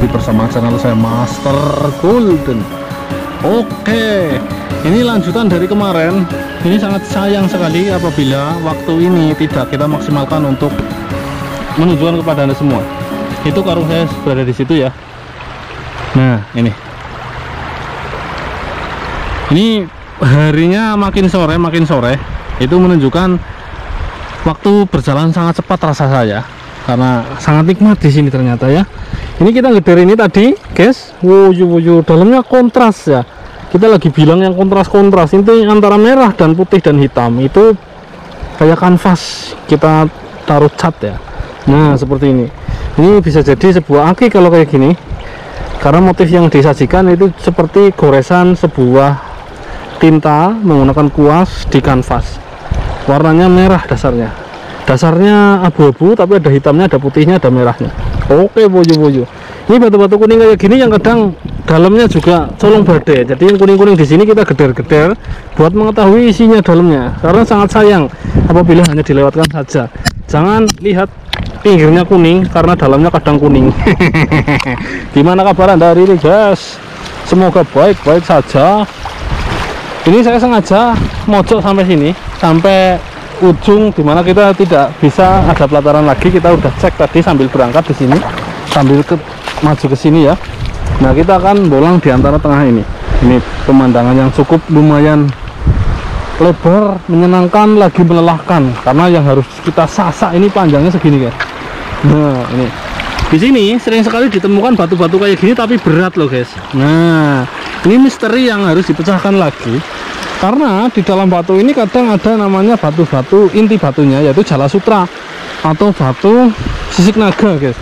Bersama channel saya Master Golden. Oke, ini lanjutan dari kemarin. Ini sangat sayang sekali apabila waktu ini tidak kita maksimalkan untuk menunjukkan kepada Anda semua. Itu karung saya berada di situ ya. Nah, ini harinya makin sore itu menunjukkan waktu berjalan sangat cepat rasa saya, karena sangat nikmat di sini ternyata ya. Ini kita ngeder ini tadi guys, wuju dalamnya kontras ya. Kita lagi bilang yang kontras ini antara merah dan putih dan hitam, itu kayak kanvas kita taruh cat ya. Nah seperti ini bisa jadi sebuah aki kalau kayak gini, karena motif yang disajikan itu seperti goresan sebuah tinta menggunakan kuas di kanvas. Warnanya merah dasarnya abu-abu, tapi ada hitamnya, ada putihnya, ada merahnya. Oke bojo. Ini batu-batu kuning kayak gini yang kadang dalamnya juga colong badai. Jadi yang kuning-kuning di sini kita geder-geder buat mengetahui isinya dalamnya. Karena sangat sayang apabila hanya dilewatkan saja. Jangan lihat pinggirnya kuning karena dalamnya kadang kuning. Gimana kabar Anda hari ini guys? Semoga baik-baik saja. Ini saya sengaja mojok sampai sini, sampai ujung dimana kita tidak bisa ada pelataran lagi. Kita udah cek tadi sambil berangkat di sini, sambil maju ke sini ya. Nah kita akan bolang di antara tengah ini pemandangan yang cukup lumayan lebar, menyenangkan, lagi melelahkan, karena yang harus kita sasak ini panjangnya segini guys. Nah ini di sini sering sekali ditemukan batu-batu kayak gini tapi berat loh guys. Nah ini misteri yang harus dipecahkan lagi, karena di dalam batu ini kadang ada namanya batu-batu inti batunya, yaitu Jala Sutra atau batu sisik naga guys.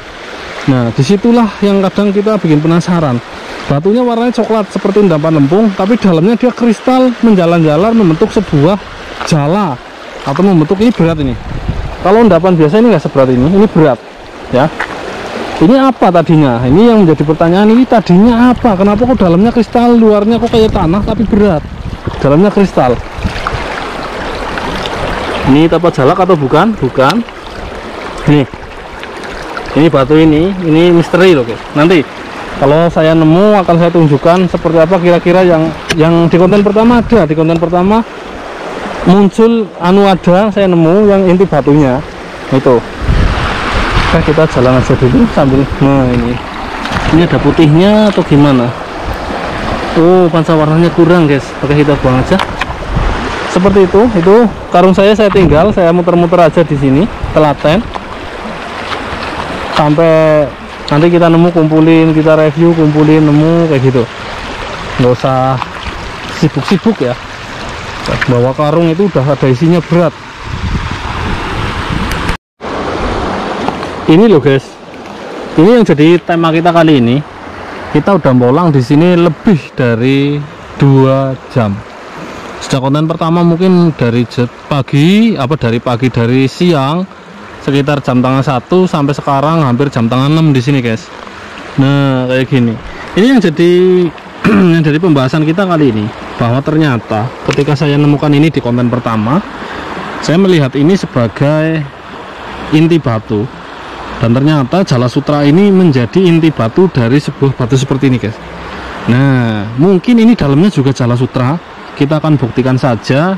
Nah disitulah yang kadang kita bikin penasaran. Batunya warnanya coklat seperti endapan lempung, tapi dalamnya dia kristal menjalar-jalar membentuk sebuah jala atau membentuk, ini berat ini. Kalau endapan biasa ini nggak seberat ini berat ya. Ini apa tadinya? Ini yang menjadi pertanyaan, ini tadinya apa? Kenapa kok dalamnya kristal, luarnya kok kayak tanah tapi berat, dalamnya kristal. Ini tapak jalak atau bukan? Bukan. Ini batu ini misteri loh guys. Nanti kalau saya nemu akan saya tunjukkan seperti apa kira-kira yang di konten pertama ada. Di konten pertama muncul ada saya nemu yang inti batunya itu. Oke, kita jalan aja dulu sambil. Nah ini ada putihnya atau gimana? Oh panca warnanya kurang guys, pakai kita buang aja. Seperti itu karung saya tinggal, saya muter-muter aja di sini telaten sampai nanti kita nemu, kumpulin, kita review, kumpulin, nemu kayak gitu. Nggak usah sibuk-sibuk ya, bawa karung itu udah ada isinya berat. Ini loh guys, ini yang jadi tema kita kali ini. Kita udah bolang di sini lebih dari 2 jam. Sejak konten pertama mungkin dari pagi dari siang sekitar jam tengah 1 sampai sekarang hampir jam tengah 6 di sini guys. Nah kayak gini. Ini yang jadi pembahasan kita kali ini, bahwa ternyata ketika saya nemukan ini di konten pertama, saya melihat ini sebagai inti batu. Dan ternyata Jala Sutra ini menjadi inti batu dari sebuah batu seperti ini guys. Nah mungkin ini dalamnya juga Jala Sutra. Kita akan buktikan saja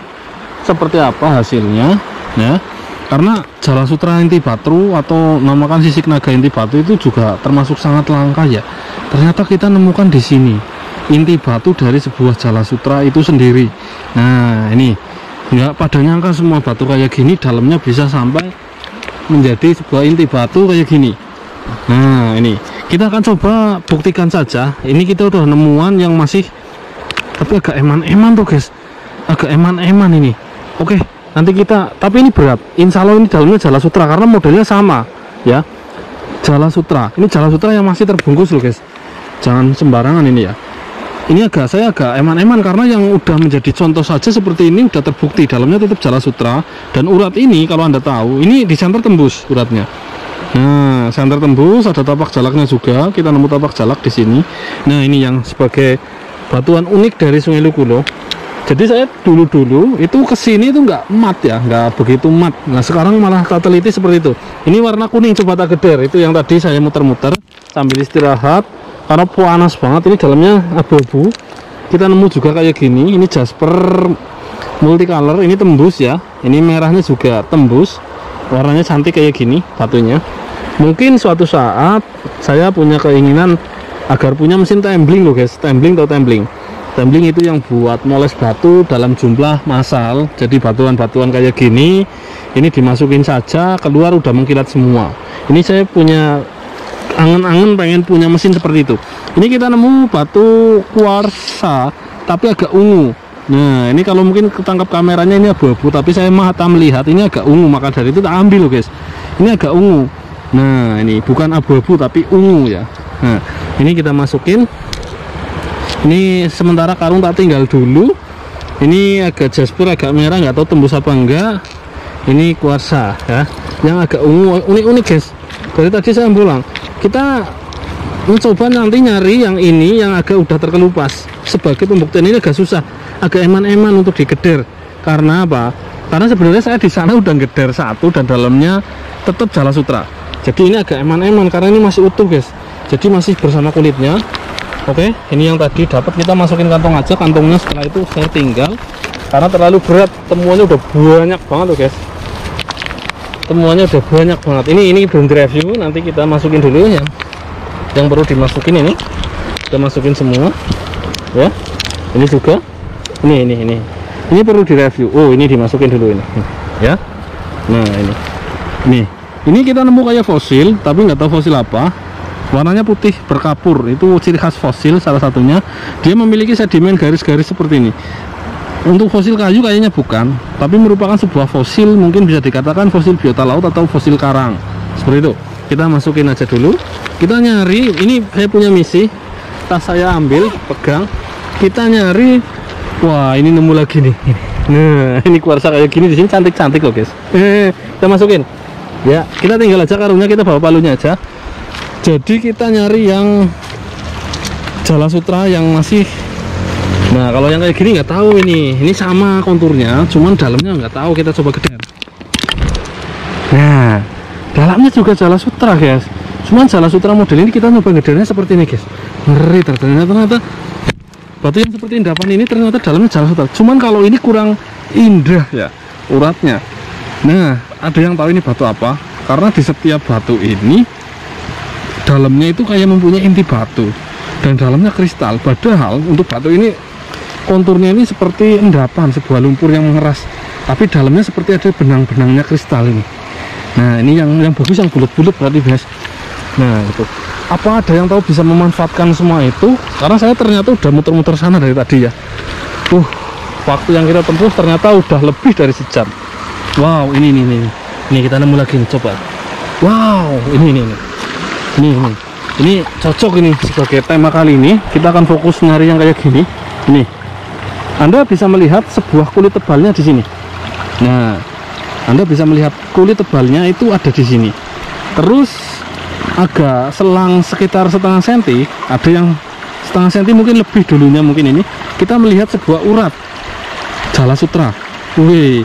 seperti apa hasilnya ya. Karena Jala Sutra inti batu atau namakan sisik naga inti batu itu juga termasuk sangat langka ya. Ternyata kita nemukan di sini inti batu dari sebuah Jala Sutra itu sendiri. Nah ini nggak pada nyangka semua batu kayak gini dalamnya bisa sampai menjadi sebuah inti batu kayak gini. Nah ini kita akan coba buktikan saja. Ini kita udah nemuan yang masih tapi agak eman-eman tuh guys, agak eman-eman ini. Oke nanti kita, tapi ini berat. Insya Allah ini dalamnya Jala Sutra karena modelnya sama ya. Jala Sutra, ini Jala Sutra yang masih terbungkus loh guys, jangan sembarangan ini ya. Ini saya agak eman-eman karena yang udah menjadi contoh saja seperti ini udah terbukti dalamnya tetap Jala Sutra. Dan urat ini kalau Anda tahu ini di center tembus uratnya. Nah center tembus, ada tapak jalaknya juga, kita nemu tapak jalak di sini. Nah ini yang sebagai batuan unik dari Sungai Lukulo. Jadi saya dulu itu kesini itu nggak mat ya, nggak begitu mat. Nah sekarang malah tak teliti seperti itu. Ini warna kuning, coba tak geder. Itu yang tadi saya muter-muter sambil istirahat karena panas banget. Ini dalamnya abu-abu. Kita nemu juga kayak gini. Ini jasper multicolor, ini tembus ya. Ini merahnya juga tembus. Warnanya cantik kayak gini batunya. Mungkin suatu saat saya punya keinginan agar punya mesin tumbling loh guys. Tumbling atau tumbling. Tumbling itu yang buat moles batu dalam jumlah massal. Jadi batuan-batuan kayak gini, ini dimasukin saja, keluar udah mengkilat semua. Ini saya punya angen-angen pengen punya mesin seperti itu. Ini kita nemu batu kuarsa tapi agak ungu. Nah ini kalau mungkin ketangkap kameranya ini abu-abu, tapi saya mata melihat ini agak ungu, maka dari itu tak ambil loh guys. Ini agak ungu. Nah ini bukan abu-abu tapi ungu ya. Nah ini kita masukin. Ini sementara karung tak tinggal dulu. Ini agak jasper, agak merah, nggak tahu tembus apa enggak. Ini kuarsa ya, yang agak ungu, unik-unik guys. Dari tadi saya bilang kita mencoba nanti nyari yang ini yang agak udah terkelupas. Sebagai pembuktian ini agak susah, agak eman-eman untuk digeder. Karena apa? Karena sebenarnya saya di sana udah geder satu dan dalamnya tetap Jala Sutra. Jadi ini agak eman-eman karena ini masih utuh guys. Jadi masih bersama kulitnya. Oke, ini yang tadi dapat kita masukin kantong aja. Kantongnya setelah itu saya tinggal karena terlalu berat. Temuannya udah banyak banget tuh guys. Temuannya udah banyak banget. Ini belum direview, nanti kita masukin dulu ya. Yang perlu dimasukin ini. Kita masukin semua. Ya. Ini juga. Ini perlu direview. Oh, ini dimasukin dulu ini. Ya. Nah, ini. Ini kita nemu kayak fosil, tapi nggak tahu fosil apa. Warnanya putih berkapur, itu ciri khas fosil salah satunya. Dia memiliki sedimen garis-garis seperti ini. Untuk fosil kayu kayaknya bukan, tapi merupakan sebuah fosil, mungkin bisa dikatakan fosil biota laut atau fosil karang. Seperti itu. Kita masukin aja dulu. Kita nyari, ini saya punya misi. Tas saya ambil, pegang. Kita nyari. Wah, ini nemu lagi nih. Nah, ini kuarsa kayak gini di sini cantik-cantik loh, guys. Kita masukin. Ya, kita tinggal aja karungnya, kita bawa palunya aja. Jadi kita nyari yang Jala Sutra yang masih. Nah kalau yang kayak gini nggak tahu ini sama konturnya, cuman dalamnya nggak tahu. Kita coba geder. Nah dalamnya juga Jala Sutra guys, cuman Jala Sutra model ini kita nyoba gedernya seperti ini guys. Ngeri ternyata batu yang seperti endapan ini ternyata dalamnya Jala Sutra. Cuman kalau ini kurang indah ya uratnya. Nah ada yang tahu ini batu apa? Karena di setiap batu ini dalamnya itu kayak mempunyai inti batu dan dalamnya kristal. Padahal untuk batu ini konturnya ini seperti endapan, sebuah lumpur yang mengeras, tapi dalamnya seperti ada benang-benangnya kristal ini. Nah ini yang bagus, yang bulat-bulat berarti guys. Nah itu apa ada yang tahu bisa memanfaatkan semua itu? Karena saya ternyata udah muter-muter sana dari tadi ya. Waktu yang kita tempuh ternyata udah lebih dari sejam. Wow, ini kita nemu lagi nih, coba. Wow, ini cocok ini sebagai tema kali ini. Kita akan fokus nyari yang kayak gini. Ini Anda bisa melihat sebuah kulit tebalnya di sini. Nah Anda bisa melihat kulit tebalnya itu ada di sini. Terus agak selang sekitar setengah senti, ada yang setengah senti mungkin lebih dulunya, mungkin ini kita melihat sebuah urat Jala Sutra. Wih,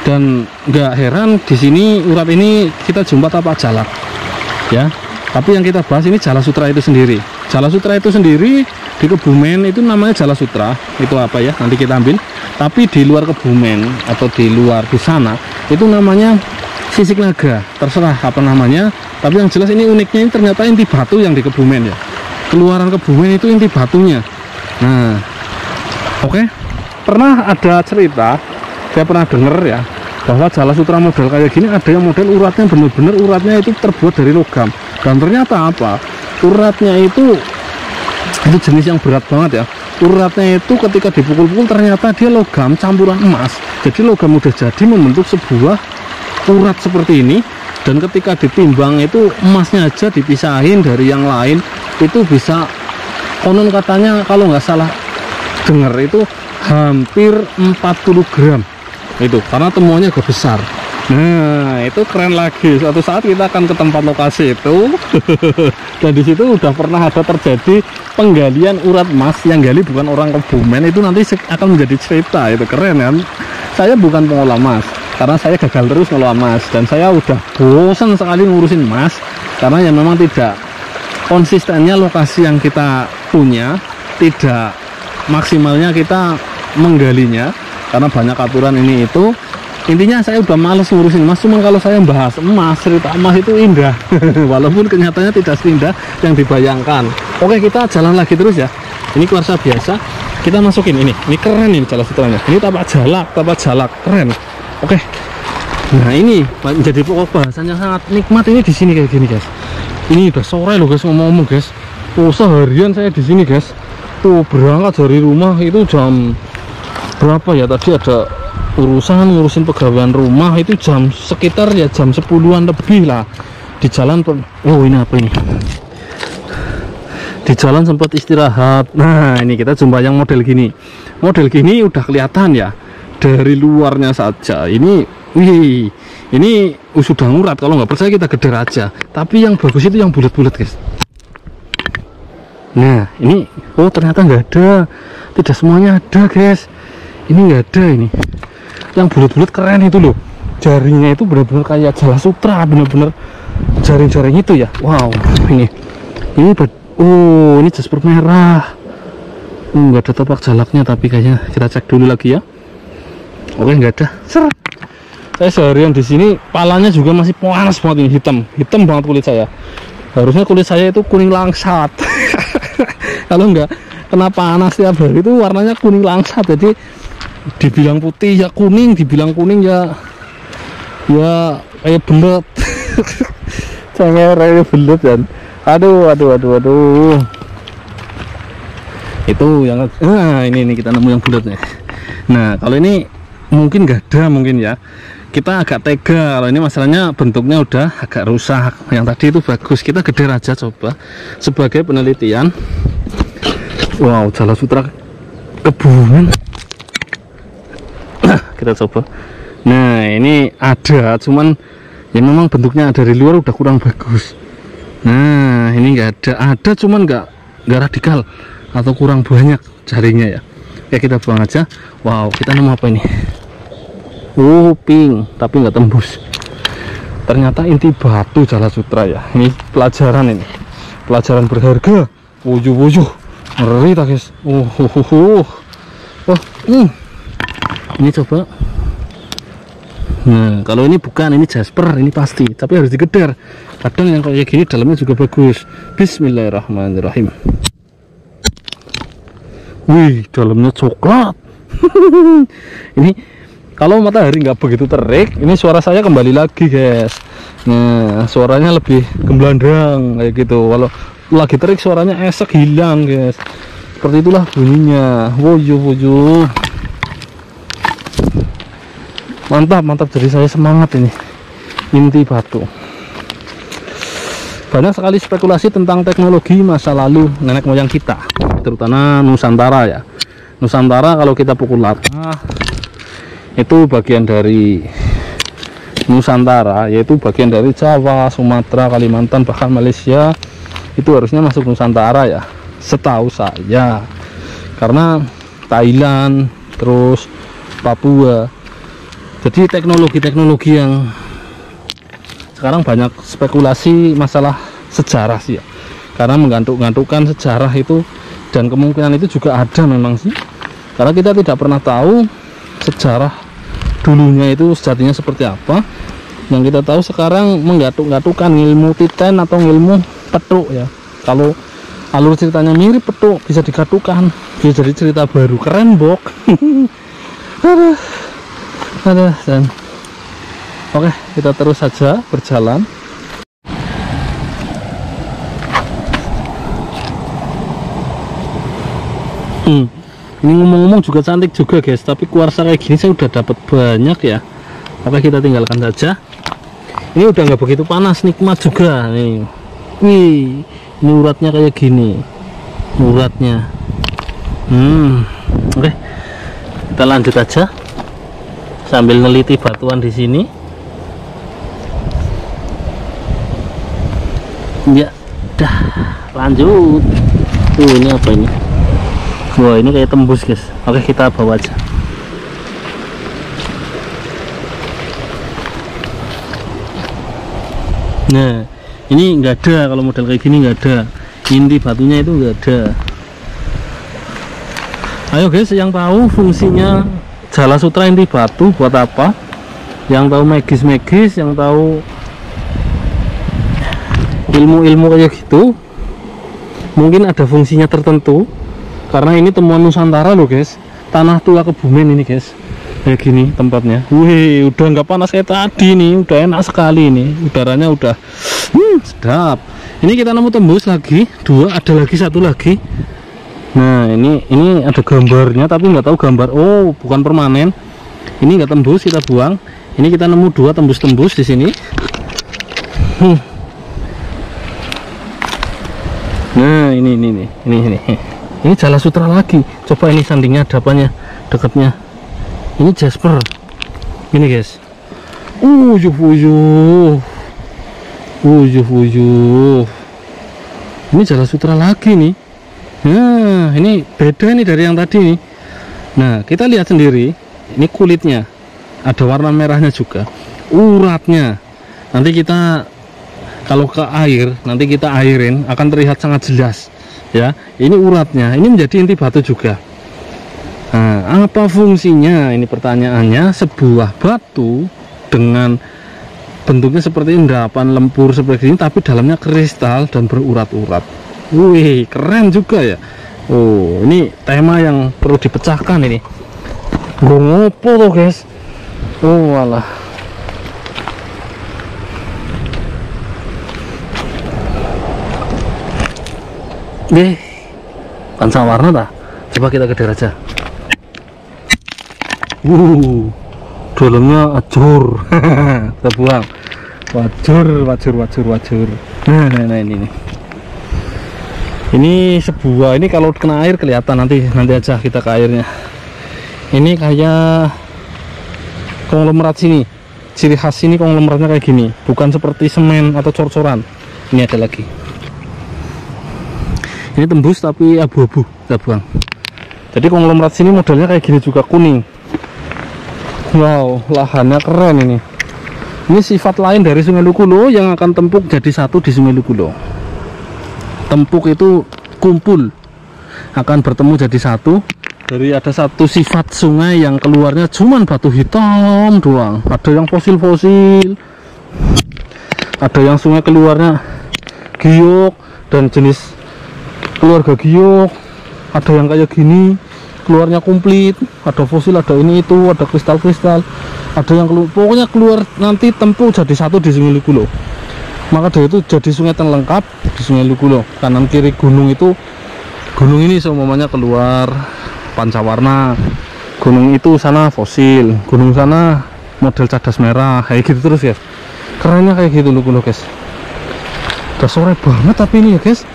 dan nggak heran di sini urat ini kita jumpa tapak jalak ya. Tapi yang kita bahas ini Jala Sutra itu sendiri. Jala Sutra itu sendiri di Kebumen itu namanya Jala Sutra. Itu apa ya? Nanti kita ambil. Tapi di luar Kebumen atau di luar di sana itu namanya Sisik Naga. Terserah apa namanya. Tapi yang jelas ini uniknya ini ternyata inti batu yang di Kebumen ya. Keluaran Kebumen itu inti batunya. Nah, oke. Pernah ada cerita, saya pernah dengar ya, bahwa Jala Sutra model kayak gini ada yang model uratnya bener-bener uratnya itu terbuat dari logam. Dan ternyata apa? Uratnya itu jenis yang berat banget ya. Uratnya itu ketika dipukul-pukul ternyata dia logam campuran emas. Jadi logam udah jadi membentuk sebuah urat seperti ini. Dan ketika ditimbang itu emasnya aja dipisahin dari yang lain, itu bisa konon katanya kalau nggak salah dengar itu hampir 40 gram. Itu karena temuannya agak besar. Nah, itu keren lagi. Suatu saat kita akan ke tempat lokasi itu. Dan di situ udah pernah ada terjadi penggalian urat emas. Yang gali bukan orang Kebumen. Itu nanti akan menjadi cerita. Itu keren kan. Saya bukan pengolah emas, karena saya gagal terus ngelola emas. Dan saya udah bosan sekali ngurusin emas, karena ya memang tidak konsistennya lokasi yang kita punya, tidak maksimalnya kita menggalinya, karena banyak aturan ini itu. Intinya saya udah males ngurusin emas. Cuma kalau saya bahas emas, cerita emas itu indah. Walaupun kenyataannya tidak seindah yang dibayangkan. Oke, kita jalan lagi terus ya. Ini kuarsa biasa. Kita masukin ini keren ini Jala Sutranya. Ini tapak jalak keren. Oke. Nah, ini menjadi pokok bahasan yang sangat nikmat ini di sini kayak gini, guys. Ini udah sore loh, guys, ngomong-ngomong, guys. Tuh seharian saya di sini, guys. Tuh berangkat dari rumah itu jam berapa ya? Tadi ada ngurusin pegawaian rumah itu jam sekitar ya jam 10-an lebih lah. Di jalan oh ini apa ini, di jalan sempat istirahat. Nah, ini kita jumpa yang model gini udah kelihatan ya dari luarnya saja. Ini wih, ini sudah ngurat. Kalau nggak percaya kita geder aja. Tapi yang bagus itu yang bulat-bulat, guys. Nah, ini oh ternyata nggak ada, tidak semuanya ada, guys. Ini nggak ada. Ini yang bulat-bulat keren itu loh, jaringnya itu benar-benar kayak Jala Sutra, benar-benar jaring-jaring itu ya. Wow, ini oh ini jasper merah. Nggak ada tapak jalaknya, tapi kayaknya kita cek dulu lagi ya. Oke, nggak ada. Saya seharian di sini, palanya juga masih panas banget ini, hitam banget kulit saya. Harusnya kulit saya itu kuning langsat. Kalau nggak kena panas tiap hari itu warnanya kuning langsat. Jadi dibilang putih ya kuning, dibilang kuning ya kayak belet. Kayak belet kan. Aduh. Itu yang ini kita nemu yang bulatnya. Nah, kalau ini mungkin nggak ada, mungkin ya. Kita agak tega. Kalau ini masalahnya bentuknya udah agak rusak. Yang tadi itu bagus. Kita geder aja coba sebagai penelitian. Wow, Jala Sutra Kebumen. Kita coba. Nah, ini ada, cuman ya memang bentuknya dari luar udah kurang bagus. Nah, ini nggak ada cuman nggak radikal atau kurang banyak jaringnya ya. Oke, kita buang aja. Wow, kita nemu apa ini? Oh, pink, tapi nggak tembus. Ternyata inti batu Jala Sutra ya. Ini pelajaran berharga. Wujuh, ngeri tak, guys. Ini coba. Nah, kalau ini bukan, ini jasper, ini pasti, tapi harus digeder. Kadang yang kayak gini dalamnya juga bagus. Bismillahirrahmanirrahim. Wih, dalamnya coklat. Ini kalau matahari nggak begitu terik, ini suara saya kembali lagi, guys. Nah, suaranya lebih gemblandang kayak gitu. Kalau lagi terik suaranya esek hilang, guys. Seperti itulah bunyinya. Wujuh. Mantap, jadi saya semangat ini. Inti batu. Banyak sekali spekulasi tentang teknologi masa lalu nenek moyang kita, terutama Nusantara ya. Nusantara kalau kita pukul rata itu bagian dari Nusantara, yaitu bagian dari Jawa, Sumatera, Kalimantan, bahkan Malaysia. Itu harusnya masuk Nusantara ya, setahu saya. Karena Thailand, terus Papua. Jadi teknologi yang sekarang banyak spekulasi masalah sejarah sih ya, karena menggantung-gantungkan sejarah itu, dan kemungkinan itu juga ada memang sih, karena kita tidak pernah tahu sejarah dulunya itu sejatinya seperti apa. Yang kita tahu sekarang menggantung-gantungkan ilmu titen atau ilmu petuk ya. Kalau alur ceritanya mirip petuk, bisa digatukan, bisa jadi cerita baru. Keren, Bok. Dan oke, kita terus saja berjalan. Ini ngomong-ngomong juga cantik juga, guys. Tapi kuarsa kayak gini saya udah dapat banyak ya. Oke, kita tinggalkan saja. Ini udah nggak begitu panas, nikmat juga nih. Wih, ini uratnya kayak gini, uratnya. Oke, kita lanjut aja sambil neliti batuan di sini. Ya dah, lanjut. Ini apa ini? Wah, ini kayak tembus guys. Oke, kita bawa aja. Nah, ini nggak ada, kalau model kayak gini nggak ada, inti batunya itu nggak ada. Ayo guys, yang tahu fungsinya Jala Sutra inti batu buat apa, yang tahu magis, yang tahu ilmu-ilmu kayak gitu, mungkin ada fungsinya tertentu. Karena ini temuan Nusantara loh guys, tanah tua Kebumen ini guys, kayak gini tempatnya. Wih, udah nggak panas kayak tadi nih, udah enak sekali nih, udaranya udah sedap. Ini kita nemu tembus lagi, dua, ada lagi satu lagi. Nah, ini ada gambarnya tapi nggak tahu gambar. Oh, bukan permanen. Ini nggak tembus, kita buang. Ini kita nemu dua tembus-tembus di sini. Nah, ini Jala Sutra lagi. Coba ini sandingnya, dapanya dekatnya. Ini Jasper. Ini guys. Ini Jala Sutra lagi nih. Nah, ini beda nih dari yang tadi nih. Nah, kita lihat sendiri. Ini kulitnya. Ada warna merahnya juga. Uratnya. Nanti kita kalau ke air, nanti kita airin akan terlihat sangat jelas. Ya, ini uratnya. Ini menjadi inti batu juga. Nah, apa fungsinya? Ini pertanyaannya. Sebuah batu dengan bentuknya seperti endapan lempur seperti ini, tapi dalamnya kristal dan berurat-urat. Wih, keren juga ya. Oh, ini tema yang perlu dipecahkan ini. Gue ngopo tuh guys. Oh walah. Deh, panca warna tak? Coba kita geder aja. Dalamnya ajur. Kita buang. Wajur. Nah ini nih. Ini sebuah, ini kalau kena air kelihatan, nanti aja kita ke airnya. Ini kayak konglomerat sini. Ciri khas ini konglomeratnya kayak gini, bukan seperti semen atau cor-coran. Ini ada lagi. Ini tembus tapi abu-abu, kita buang. Jadi konglomerat sini modelnya kayak gini juga, kuning. Wow, lahannya keren ini. Ini sifat lain dari Sungai Lukulo yang akan tempuk jadi satu di Sungai Lukulo. Tempuk itu kumpul, akan bertemu jadi satu. Dari ada satu sifat sungai yang keluarnya cuman batu hitam doang. Ada yang fosil-fosil, ada yang sungai keluarnya giok dan jenis keluarga giok, ada yang kayak gini keluarnya komplit, ada fosil, ada ini itu, ada kristal-kristal, ada yang pokoknya keluar nanti tempuk jadi satu di Sungai Lukulo. Maka dari itu jadi sungai terlengkap di Sungai Lukulo. Kanan kiri gunung itu, gunung ini semuanya keluar pancawarna, gunung itu sana fosil, gunung sana model cadas merah, kayak gitu terus ya. Kerennya kayak gitu Lukulo guys. Udah sore banget tapi ini ya guys.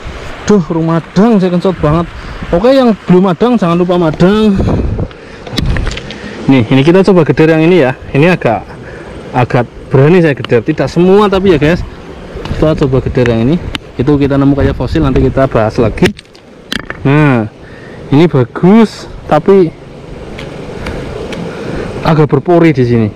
Duh, Madang saya kencot banget. Oke, yang belum madang jangan lupa madang. Nih, ini kita coba geder yang ini ya. Ini agak berani saya geder, tidak semua tapi ya guys. Kita coba geder yang ini. Itu kita nemu kayak fosil, nanti kita bahas lagi. Nah, ini bagus tapi agak berpori di sini.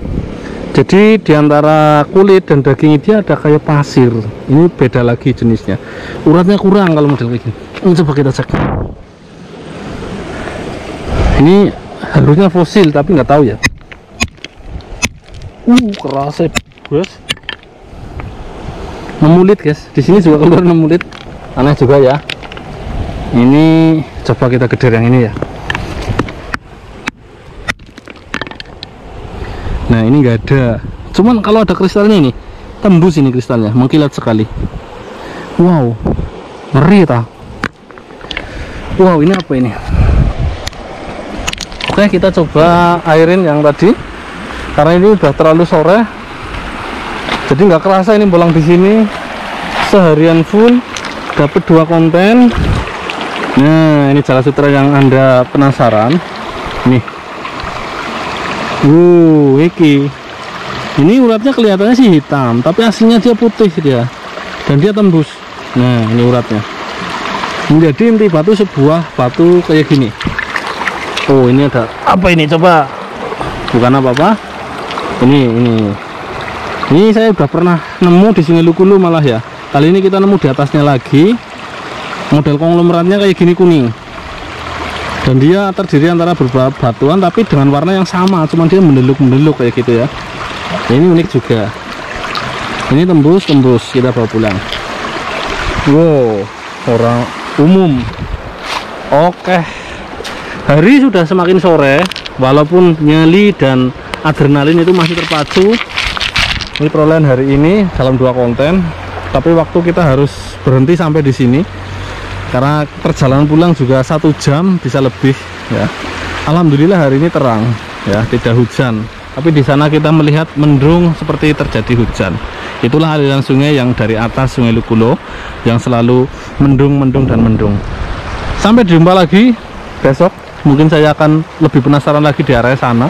Jadi diantara kulit dan daging dia ada kayak pasir. Ini beda lagi jenisnya. Uratnya kurang kalau model kayak gini. Ini coba kita cek. Ini harusnya fosil tapi nggak tahu ya. Keras ya, bos. Memulit guys. Di sini juga keluar memulit. Aneh juga ya. Ini coba kita geder yang ini ya. Nah, ini nggak ada. Cuman kalau ada kristalnya ini, tembus ini kristalnya, mengkilat sekali. Wow, ngeri ta. Wow, ini apa ini? Oke, kita coba airin yang tadi. Karena ini udah terlalu sore, jadi nggak kerasa ini bolang di sini. Seharian full, dapat 2 konten. Nah, ini Jala Sutra yang Anda penasaran. Nih. Iki. Ini uratnya kelihatannya sih hitam, tapi aslinya dia putih dia. Dan dia tembus. Nah, ini uratnya. Menjadi inti batu sebuah batu kayak gini. Oh, ini ada apa ini? Coba. Bukan apa-apa. Ini saya udah pernah nemu di Sungai Lukulu malah ya. Kali ini kita nemu di atasnya lagi. Model konglomeratnya kayak gini kuning. Dan dia terdiri antara beberapa batuan tapi dengan warna yang sama, cuman dia mendeluk-mendeluk kayak gitu ya. Ini unik juga. Ini tembus, kita bawa pulang. Wow, orang umum. Oke. Hari sudah semakin sore, walaupun nyali dan adrenalin itu masih terpacu. Ini perolehan hari ini dalam 2 konten, tapi waktu kita harus berhenti sampai di sini karena perjalanan pulang juga 1 jam bisa lebih ya. Alhamdulillah hari ini terang ya, tidak hujan, tapi di sana kita melihat mendung seperti terjadi hujan. Itulah aliran sungai yang dari atas Sungai Lukulu yang selalu mendung dan mendung. Sampai jumpa lagi besok, mungkin saya akan lebih penasaran lagi di area sana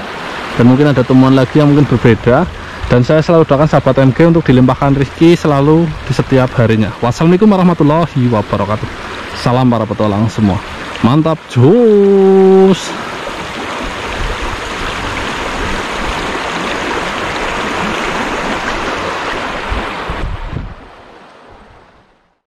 dan mungkin ada temuan lagi yang mungkin berbeda. Dan saya selalu doakan sahabat MG untuk dilimpahkan rezeki selalu di setiap harinya. Wassalamualaikum warahmatullahi wabarakatuh. Salam para petualang semua. Mantap, jos.